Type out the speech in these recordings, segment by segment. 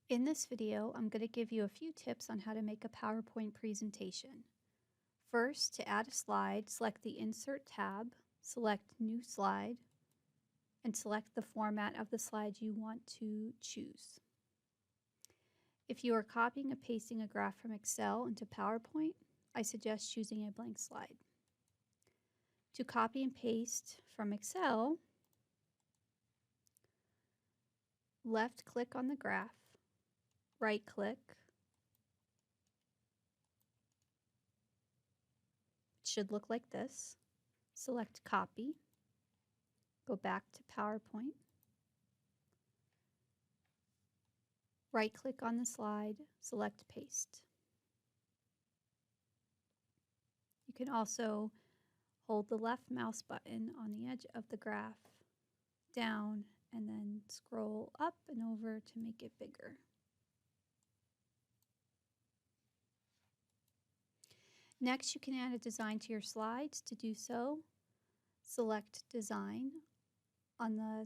In this video, I'm going to give you a few tips on how to make a PowerPoint presentation. First, to add a slide, select the Insert tab, select New Slide, and select the format of the slide you want to choose. If you are copying and pasting a graph from Excel into PowerPoint, I suggest choosing a blank slide. To copy and paste from Excel, left-click on the graph, right-click, should look like this. Select Copy, go back to PowerPoint, right-click on the slide, select Paste. You can also hold the left mouse button on the edge of the graph down and then scroll up and over to make it bigger. Next, you can add a design to your slides. To do so, select Design on the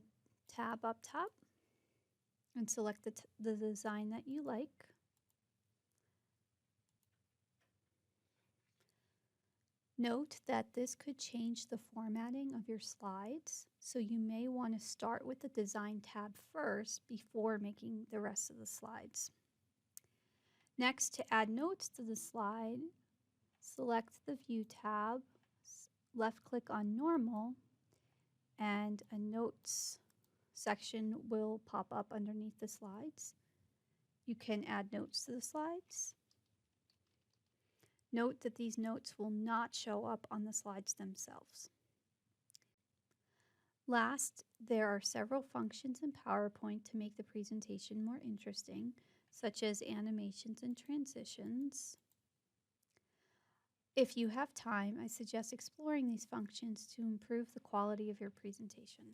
tab up top and select the design that you like. Note that this could change the formatting of your slides, so you may want to start with the Design tab first before making the rest of the slides. Next, to add notes to the slide, select the View tab, left-click on Normal, and a Notes section will pop up underneath the slides. You can add notes to the slides. Note that these notes will not show up on the slides themselves. Last, there are several functions in PowerPoint to make the presentation more interesting, such as animations and transitions. If you have time, I suggest exploring these functions to improve the quality of your presentation.